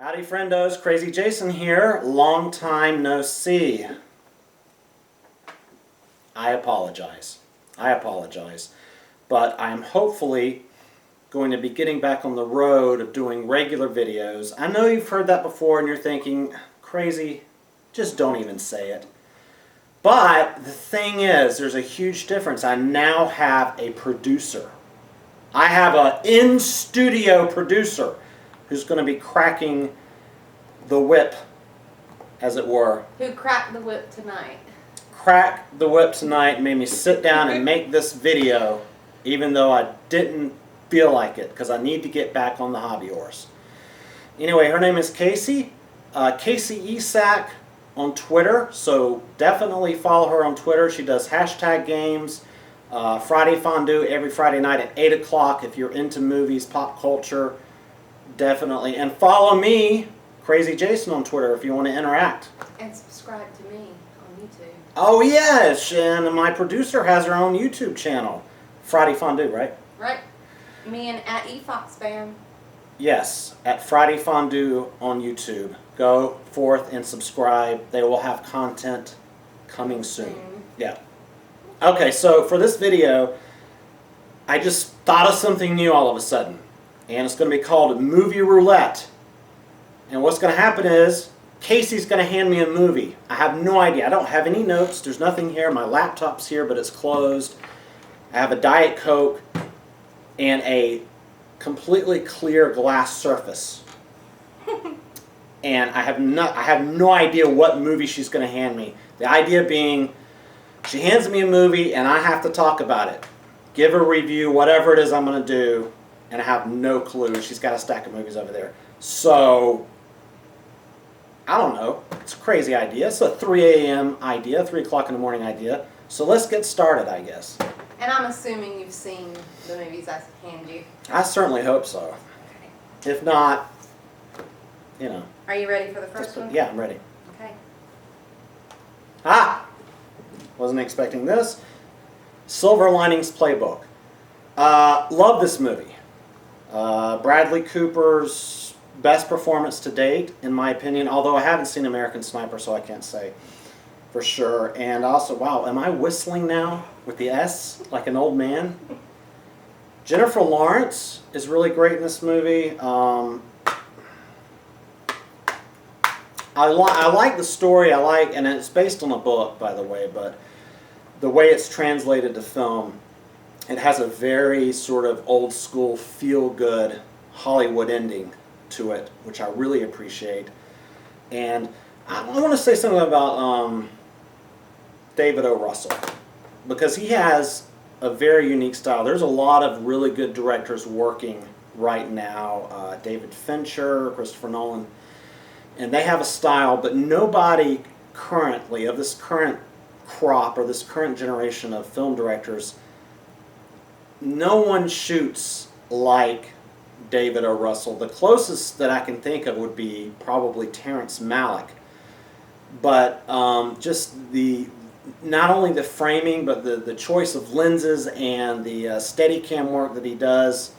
Howdy friendos, Crazy Jason here. Long time no see. I apologize. But I'm hopefully going to be getting back on the road of doing regular videos. I know you've heard that before and you're thinking, Crazy, just don't even say it. But the thing is, there's a huge difference. I now have a producer. I have an in-studio producer who's going to be cracking the whip, as it were. Who cracked the whip tonight? Cracked the whip tonight and made me sit down and make this video, even though I didn't feel like it, because I need to get back on the hobby horse. Anyway, her name is Kacey. Kacey Esack on Twitter, so definitely follow her on Twitter. She does hashtag games. Friday Fondue every Friday night at 8 o'clock if you're into movies, pop culture, definitely. And follow me, Crazy Jason, on Twitter if you want to interact. And subscribe to me on YouTube. Oh yes, and my producer has her own YouTube channel, Friday Fondue, right? Right. Me and at eFoxFam. Yes, at Friday Fondue on YouTube. Go forth and subscribe. They will have content coming soon. Yeah. Okay, so for this video, I just thought of something new all of a sudden. And it's going to be called Movie Roulette. And what's going to happen is, Kacey's going to hand me a movie. I have no idea. I don't have any notes. There's nothing here. My laptop's here, but it's closed. I have a Diet Coke and a completely clear glass surface. And I have no idea what movie she's going to hand me. The idea being, she hands me a movie and I have to talk about it. Give a review, whatever it is I'm going to do, and I have no clue. She's got a stack of movies over there. So, I don't know. It's a crazy idea. It's a 3 a.m. idea, 3 o'clock in the morning idea. So let's get started, I guess. And I'm assuming you've seen the movies I hand you. I certainly hope so. Okay. If not, you know. Are you ready for the first one? Yeah, I'm ready. Okay. Ah! Wasn't expecting this. Silver Linings Playbook. Love this movie. Bradley Cooper's best performance to date, in my opinion, although I haven't seen American Sniper, so I can't say for sure. And also, wow, am I whistling now with the S like an old man? Jennifer Lawrence is really great in this movie. I like the story, and it's based on a book, by the way, but the way it's translated to film, it has a very sort of old school, feel-good Hollywood ending to it, which I really appreciate. And I want to say something about David O. Russell, because he has a very unique style. There's a lot of really good directors working right now, David Fincher, Christopher Nolan, and they have a style, but nobody currently, of this current crop or this current generation of film directors, no one shoots like David O. Russell. The closest that I can think of would be probably Terrence Malick. But just not only the framing, but the choice of lenses and the Steadicam work that he does.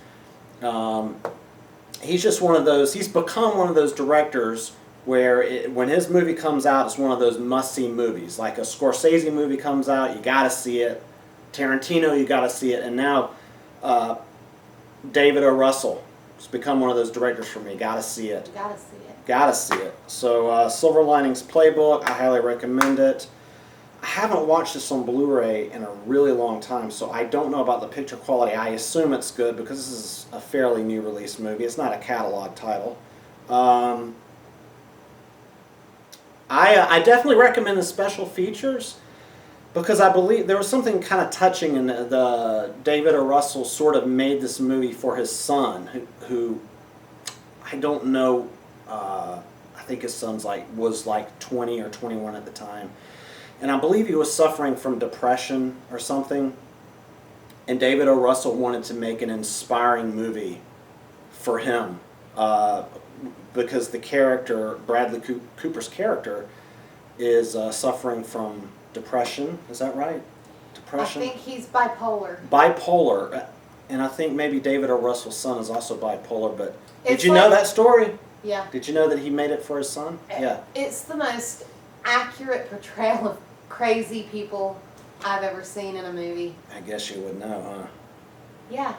He's just one of those, he's become one of those directors where when his movie comes out, it's one of those must-see movies. Like a Scorsese movie comes out, you gotta see it. Tarantino, you gotta see it. And now David O. Russell has become one of those directors for me. Gotta see it. Gotta see it. Gotta see it. So Silver Linings Playbook, I highly recommend it. I haven't watched this on Blu-ray in a really long time, so I don't know about the picture quality. I assume it's good because this is a fairly new release movie. It's not a catalog title. I definitely recommend the special features because I believe there was something kind of touching in the David O. Russell sort of made this movie for his son, who I don't know, I think his son's was like 20 or 21 at the time. And I believe he was suffering from depression or something. And David O. Russell wanted to make an inspiring movie for him because the character, Bradley Cooper's character, is suffering from depression. Is that right? Depression? I think he's bipolar. Bipolar. And I think maybe David O. Russell's son is also bipolar. But did you know that story? Yeah. Did you know that he made it for his son? Yeah. It's the most accurate portrayal of crazy people I've ever seen in a movie. I guess you would know, huh? Yeah.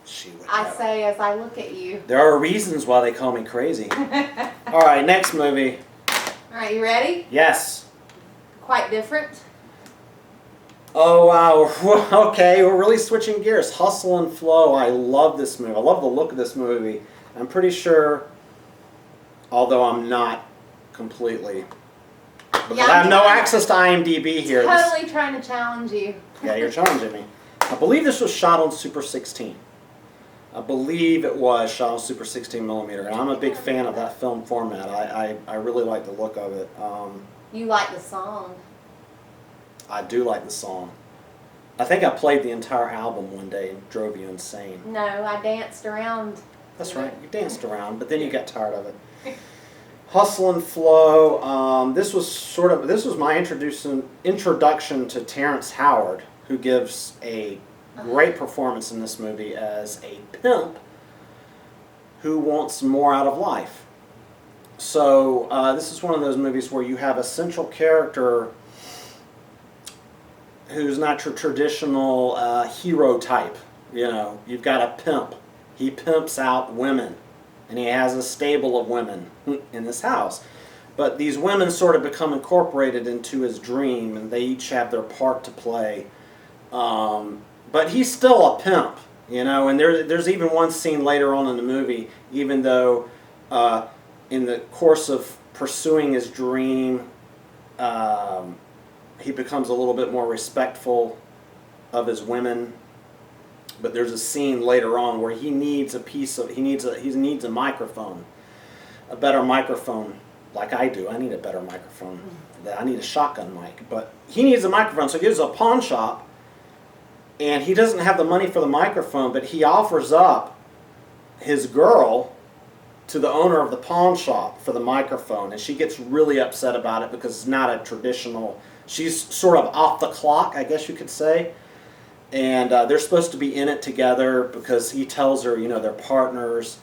She would I know. say as I look at you. There are reasons why they call me crazy. All right, next movie. All right, you ready? Yes. Quite different. Oh, wow. Okay, we're really switching gears. Hustle and Flow. I love this movie. I love the look of this movie. I'm pretty sure, although I'm not completely, because Yeah, I have no I'm access to IMDb here. Totally trying to challenge you. Yeah, you're challenging me. I believe this was shot on Super 16. I believe it was shot on Super 16 millimeter, and I'm a big fan of that film format. I really like the look of it. You like the song. I do like the song. I think I played the entire album one day and drove you insane. No, I danced around. That's right, you danced around, but then you got tired of it. Hustle and Flow. This was my introduction to Terrence Howard, who gives a great performance in this movie as a pimp who wants more out of life. So this is one of those movies where you have a central character who's not your traditional hero type. You know, you've got a pimp. He pimps out women, and he has a stable of women in this house. But these women sort of become incorporated into his dream, and they each have their part to play. But he's still a pimp, you know, and there's even one scene later on in the movie, even though in the course of pursuing his dream, he becomes a little bit more respectful of his women. But there's a scene later on where he needs he needs a microphone, a better microphone, like I do. I need a better microphone. I need a shotgun mic, but he needs a microphone, so he goes to a pawn shop, and he doesn't have the money for the microphone, but he offers up his girl to the owner of the pawn shop for the microphone, and she gets really upset about it because it's not a traditional. She's sort of off the clock, I guess you could say. And they're supposed to be in it together because he tells her, you know, they're partners.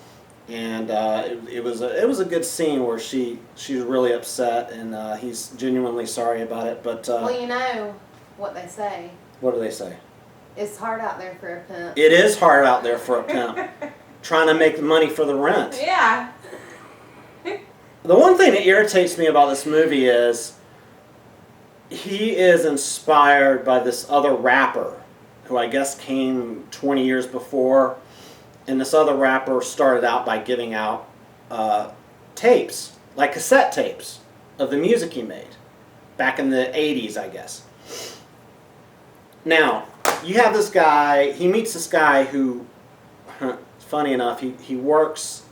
And it was a good scene where she's really upset, and he's genuinely sorry about it. But Well, you know what they say. What do they say? It's hard out there for a pimp. It is hard out there for a pimp trying to make the money for the rent. Yeah. The one thing that irritates me about this movie is he is inspired by this other rapper who I guess came 20 years before, and this other rapper started out by giving out tapes, like cassette tapes, of the music he made back in the 80s, I guess. Now, you have this guy, he meets this guy who, funny enough, he works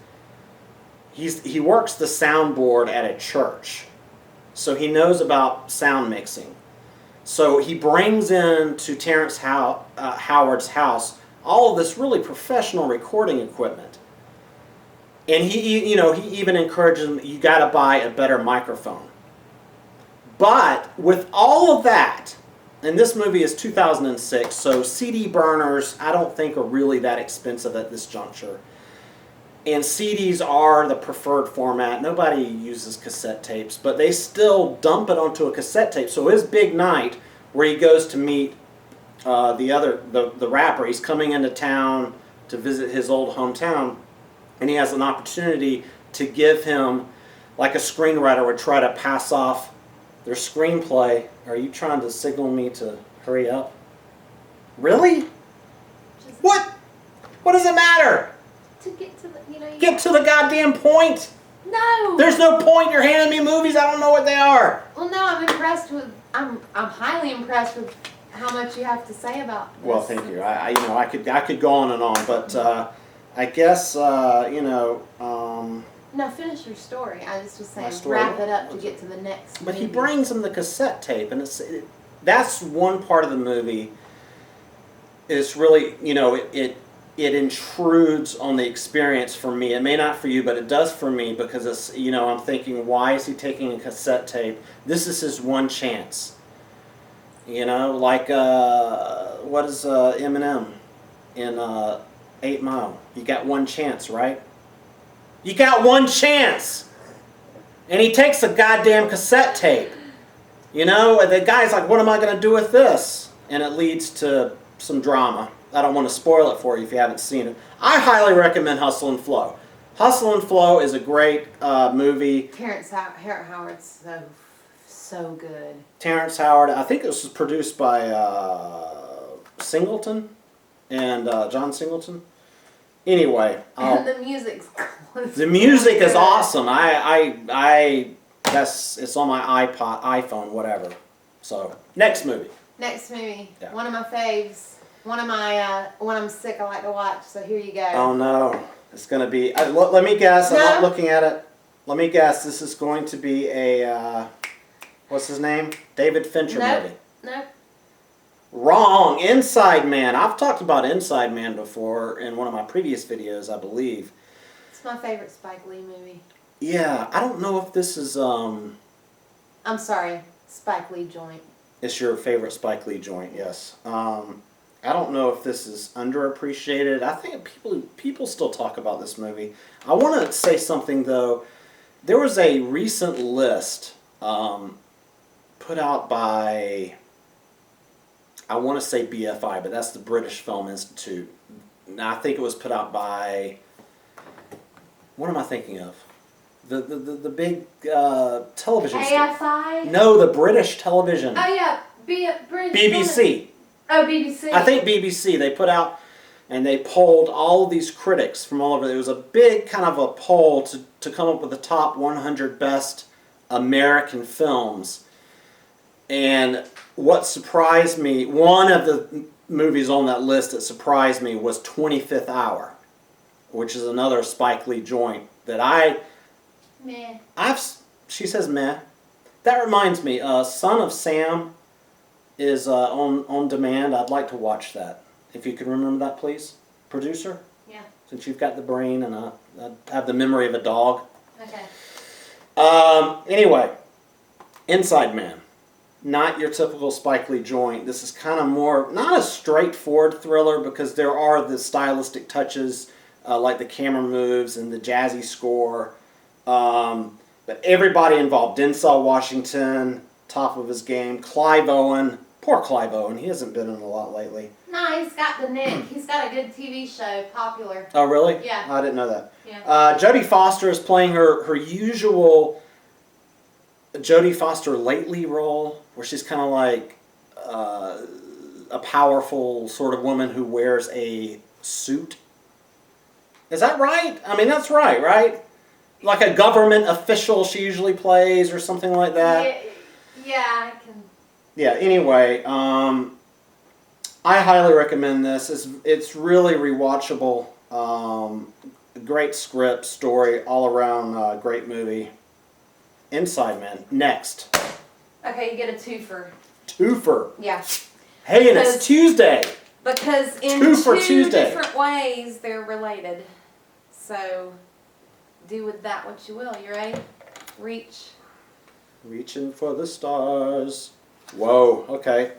the soundboard at a church. So he knows about sound mixing. So he brings in to Terrence Howard's house all of this really professional recording equipment. And he even encourages him, you got to buy a better microphone. But with all of that, and this movie is 2006, so CD burners I don't think are really that expensive at this juncture. And CDs are the preferred format. Nobody uses cassette tapes, but they still dump it onto a cassette tape. So his big night, where he goes to meet the rapper, he's coming into town to visit his old hometown, and he has an opportunity to give him, like a screenwriter would try to pass off their screenplay. Are you trying to signal me to hurry up? Really? What? What does it matter? To get to the, Get to the goddamn point. No. There's no point. You're handing me movies. I don't know what they are. Well, no, I'm impressed with. I'm highly impressed with how much you have to say about this. Well, thank you. I could go on and on, but I guess No, finish your story. I just was saying, story? wrap it up to get to the next. But he movie. brings him the cassette tape, and that's one part of the movie. It's really, it intrudes on the experience for me. It may not for you, but it does for me, because it's, I'm thinking, why is he taking a cassette tape? This is his one chance. Like what is Eminem in 8 Mile? You got one chance, right? You got one chance. And he takes a goddamn cassette tape. You know, and the guy's like, what am I going to do with this? And it leads to some drama. I don't want to spoil it for you if you haven't seen it. I highly recommend Hustle and Flow. Hustle and Flow is a great movie. Terrence Howard's so good. Terrence Howard, I think this was produced by Singleton and John Singleton. Anyway, The music's the music is awesome. It's on my iPhone, whatever. So next movie. Next movie. Yeah. One of my faves. One of my when I'm sick I like to watch. So here you go. Oh no, it's gonna be. Let me guess. I'm not looking at it. Let me guess. This is going to be a what's his name? David Fincher movie. Nope. Wrong. Inside Man. I've talked about Inside Man before in one of my previous videos, I believe. It's my favorite Spike Lee movie. Yeah, I don't know if this is I'm sorry, Spike Lee joint. It's your favorite Spike Lee joint, yes. I don't know if this is underappreciated. I think people still talk about this movie. I want to say something though. There was a recent list put out by, I want to say BFI, but that's the British Film Institute. Now, I think it was put out by, what am I thinking of? The big television AFI? No, the British television. Oh yeah, BBC. Oh, BBC. I think BBC. They put out and they polled all of these critics from all over. It was a big kind of a poll to come up with the top 100 best American films. And what surprised me, one of the movies on that list that surprised me was 25th Hour, which is another Spike Lee joint that Meh. she says meh. That reminds me, Son of Sam is on demand. I'd like to watch that. If you can remember that, please. Producer? Yeah. Since you've got the brain and I have the memory of a dog. Okay. Anyway, Inside Man. Not your typical Spike Lee joint. This is kind of more, not a straightforward thriller because there are the stylistic touches like the camera moves and the jazzy score. But everybody involved. Denzel Washington, top of his game. Clive Owen. Poor Clive Owen. He hasn't been in a lot lately. No, he's got the nick. He's got a good TV show, popular. Oh, really? Yeah. I didn't know that. Yeah. Jodie Foster is playing her usual Jodie Foster lately role, where she's kind of like a powerful sort of woman who wears a suit. Is that right? I mean, that's right? Like a government official she usually plays or something like that. Yeah, I can. Yeah, anyway, I highly recommend this. It's really rewatchable. Great script, story, all around great movie. Inside Man. Next. Okay, you get a twofer. Twofer. Yeah. Hey, and it's Tuesday. Because in two different ways they're related. So do with that what you will. You ready? Reach. Reaching for the stars. Whoa, okay.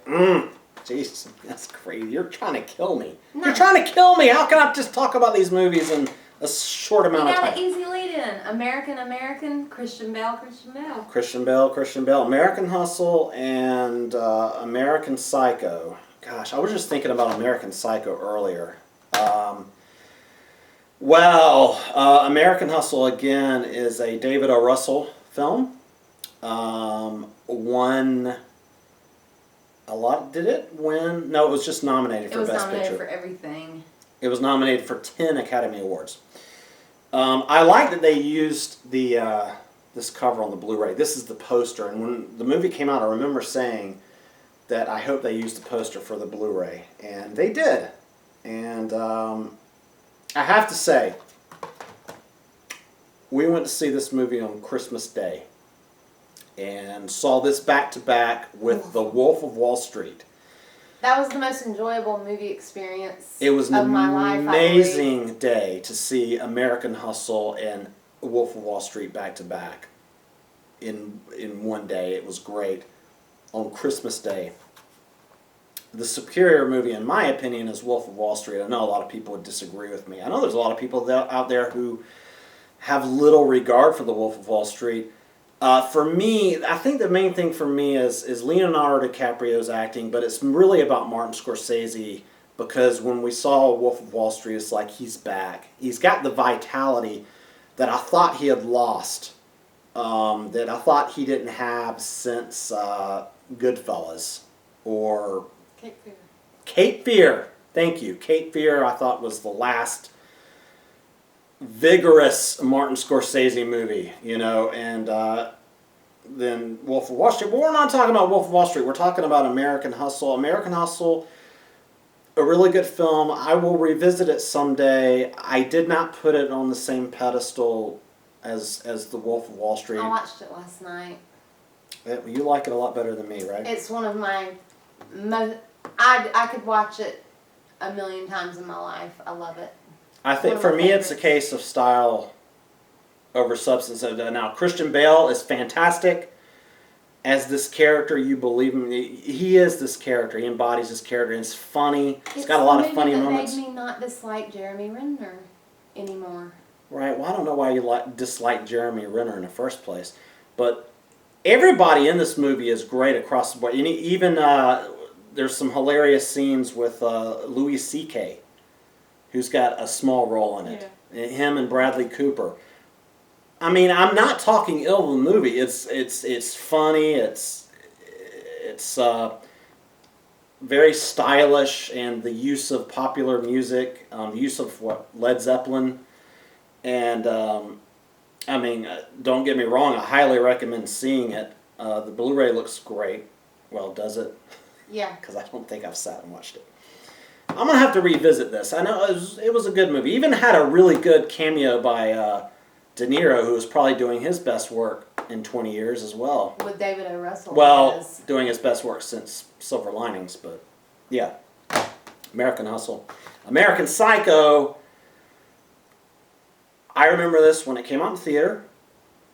Jeez, that's crazy. You're trying to kill me. No. You're trying to kill me. How can I just talk about these movies in a short amount of You got time? an easy lead in. American, Christian Bale. Christian Bale. American Hustle and American Psycho. Gosh, I was just thinking about American Psycho earlier. American Hustle, again, is a David O. Russell film. Won a lot. Did it win? No, it was just nominated for Best Picture. It was nominated for everything. It was nominated for 10 Academy Awards. I like that they used this cover on the Blu-ray. This is the poster, and when the movie came out, I remember saying that I hope they used the poster for the Blu-ray, and they did. And I have to say, we went to see this movie on Christmas Day and saw this back-to-back with The Wolf of Wall Street. That was the most enjoyable movie experience It was an of my life, amazing day to see American Hustle and Wolf of Wall Street back-to-back in one day. It was great. On Christmas Day. The superior movie, in my opinion, is Wolf of Wall Street. I know a lot of people would disagree with me. I know there's a lot of people out there who have little regard for The Wolf of Wall Street. For me, I think the main thing for me is Leonardo DiCaprio's acting, but it's really about Martin Scorsese, because when we saw Wolf of Wall Street, it's like he's back. He's got the vitality that I thought he had lost, that I thought he didn't have since Goodfellas or Cape Fear. Cape Fear. Thank you. Cape Fear, I thought, was the last vigorous Martin Scorsese movie, you know, and then Wolf of Wall Street. But we're not talking about Wolf of Wall Street. We're talking about American Hustle. American Hustle, a really good film. I will revisit it someday. I did not put it on the same pedestal as The Wolf of Wall Street. I watched it last night. You like it a lot better than me, right? It's one of my I could watch it a million times in my life. I love it. I think for me it's a case of style over substance. Now, Christian Bale is fantastic as this character. You believe him. He is this character. He embodies this character. And it's funny. It's got a lot of funny moments. It made me not dislike Jeremy Renner anymore. Right. Well, I don't know why you dislike Jeremy Renner in the first place. But everybody in this movie is great across the board. Even there's some hilarious scenes with Louis C.K., who's got a small role in it. Yeah. Him and Bradley Cooper. I mean, I'm not talking ill of the movie. It's funny. It's very stylish, and the use of popular music, the use of Led Zeppelin, and I mean, don't get me wrong. I highly recommend seeing it. The Blu-ray looks great. Well, does it? Yeah. Because I don't think I've sat and watched it. I'm going to have to revisit this. I know it was a good movie. Even had a really good cameo by De Niro, who was probably doing his best work in 20 years as well. With David O. Russell. Well, doing his best work since Silver Linings, but yeah. American Hustle. American Psycho. I remember this when it came out in theater,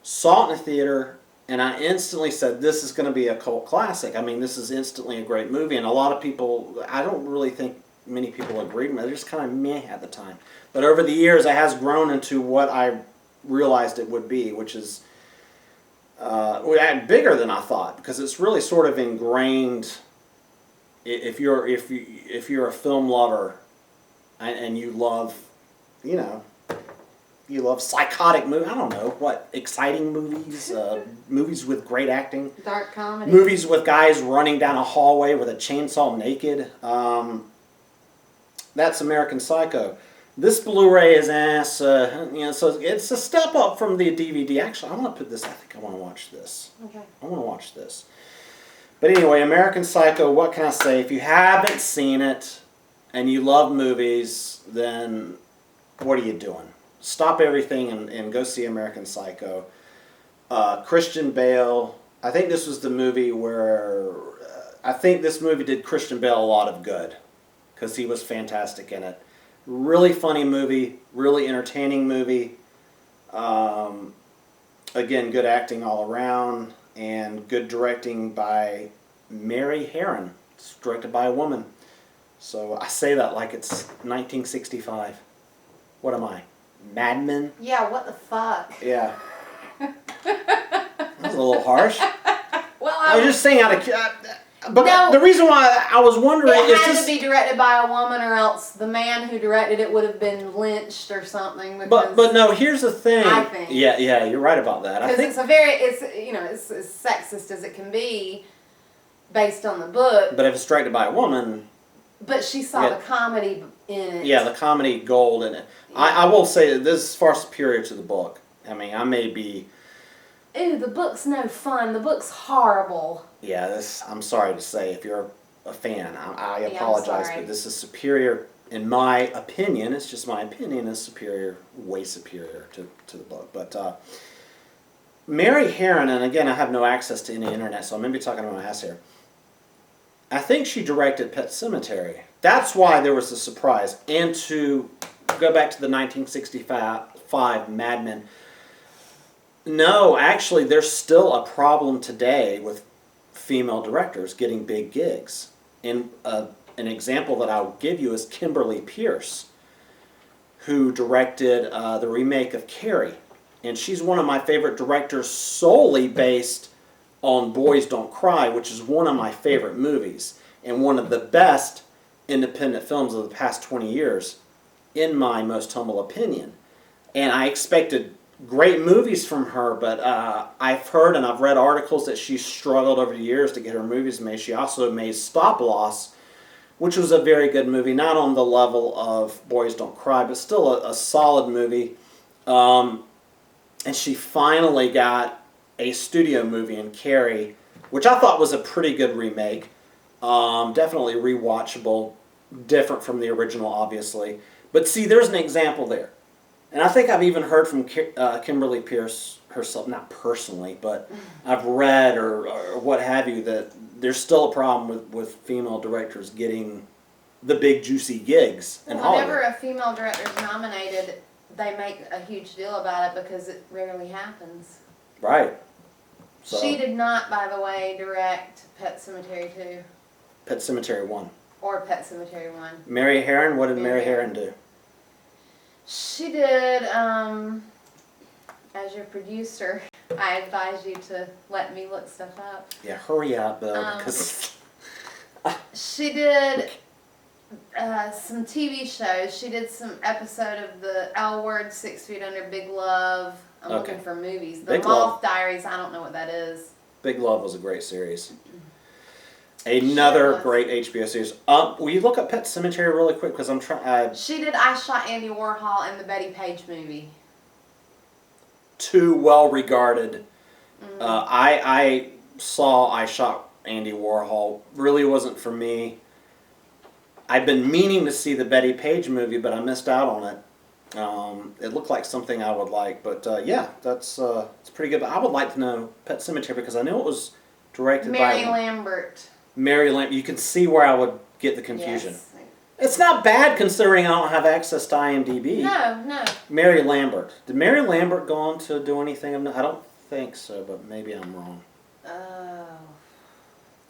saw it in the theater, and I instantly said, this is going to be a cult classic. I mean, this is instantly a great movie, and a lot of people, I don't really think many people agreed with it. They're just kind of meh at the time. But over the years, it has grown into what I realized it would be, which is bigger than I thought, because it's really sort of ingrained. If you're a film lover, and you love, you love psychotic movies. I don't know what, exciting movies, movies with great acting, dark comedy, movies with guys running down a hallway with a chainsaw naked. That's American Psycho. This Blu-ray is ass. So it's a step up from the DVD. Actually, I want to put this. I think I want to watch this. Okay. I want to watch this. But anyway, American Psycho. What can I say? If you haven't seen it and you love movies, then what are you doing? Stop everything and go see American Psycho. Christian Bale. I think this was the movie where I think this movie did Christian Bale a lot of good, because he was fantastic in it. Really funny movie, really entertaining movie. Again, good acting all around, and good directing by Mary Herron. It's directed by a woman. So I say that like it's 1965. What am I? Mad Men? Yeah, what the fuck? Yeah. That was a little harsh. Well, I was just saying out of... But no, the reason why I was wondering is it had to be directed by a woman, or else the man who directed it would have been lynched or something. But no, here's the thing. I think. Yeah, you're right about that. I think it's as sexist as it can be, based on the book. But if it's directed by a woman. But she saw the comedy in it. Yeah, the comedy gold in it. Yeah. I will say that this is far superior to the book. I mean, I may be. Ooh, the book's no fun. The book's horrible. Yeah, I'm sorry to say, if you're a fan, I apologize, but this is superior, in my opinion. It's just my opinion. Is superior, way superior to the book. But Mary Herron, and again, I have no access to any internet, so I'm maybe talking about my ass here. I think she directed Pet Sematary. That's why there was a surprise. And to go back to the 1965 Mad Men. No, actually, there's still a problem today with female directors getting big gigs. And an example that I'll give you is Kimberly Pierce, who directed the remake of Carrie. and she's one of my favorite directors solely based on Boys Don't Cry, which is one of my favorite movies and one of the best independent films of the past 20 years, in my most humble opinion. And I expected great movies from her, but I've heard and I've read articles that she struggled over the years to get her movies made. She also made Stop Loss, which was a very good movie, not on the level of Boys Don't Cry, but still a solid movie. And she finally got a studio movie in Carrie, which I thought was a pretty good remake. Definitely rewatchable, different from the original, obviously. But see, there's an example there. And I think I've even heard from Kimberly Pierce herself, not personally, but I've read or what have you, that there's still a problem with female directors getting the big juicy gigs in Hollywood. Whenever a female director is nominated, they make a huge deal about it because it rarely happens. Right. So, she did not, by the way, direct Pet Sematary 2. Pet Sematary 1. Or Pet Sematary 1. Mary Herron, what did Mary Herron do? She did, as your producer, I advise you to let me look stuff up. Yeah, hurry up, because... she did some TV shows. She did some episode of the L Word, 6 Feet Under, Big Love. I'm looking for movies. The Big Moth Love. Diaries, I don't know what that is. Big Love was a great series. Another great HBO series. Will you look up Pet Sematary really quick? Because I'm trying... She did I Shot Andy Warhol in the Betty Page movie. Too well-regarded. I saw I Shot Andy Warhol. Really wasn't for me. I've been meaning to see the Betty Page movie, but I missed out on it. It looked like something I would like. But yeah, it's pretty good. But I would like to know Pet Sematary because I knew it was directed by... Mary Lambert. Mary Lambert. You can see where I would get the confusion. Yes. It's not bad considering I don't have access to IMDb. No. Mary Lambert. Did Mary Lambert go on to do anything? I don't think so, but maybe I'm wrong. Oh.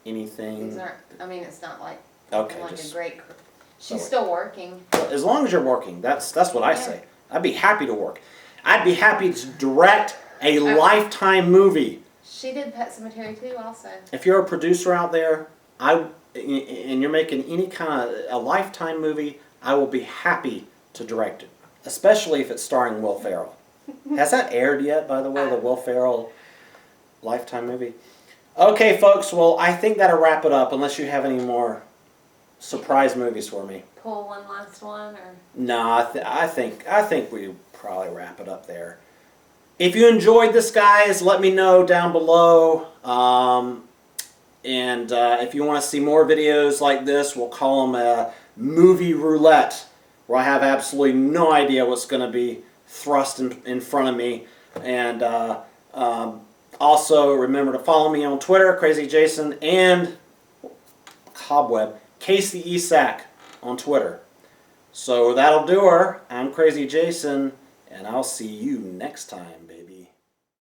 Anything? These aren't, I mean, it's not like, okay, like just, a great... She's still working. As long as you're working, that's what I say. I'd be happy to work. I'd be happy to direct a Lifetime movie. She did Pet Sematary 2 also. If you're a producer out there, and you're making any kind of a Lifetime movie, I will be happy to direct it, especially if it's starring Will Ferrell. Has that aired yet, by the way, the Will Ferrell Lifetime movie? Okay, folks, well, I think that'll wrap it up, unless you have any more surprise movies for me. Pull one last one, or? No, I think we probably wrap it up there. If you enjoyed this, guys, let me know down below. And if you want to see more videos like this, we'll call them a Movie Roulette, where I have absolutely no idea what's going to be thrust in front of me. And also remember to follow me on Twitter, Crazy Jason, and Cobweb, Kacey Esack on Twitter. So that'll do her. I'm Crazy Jason, and I'll see you next time, baby.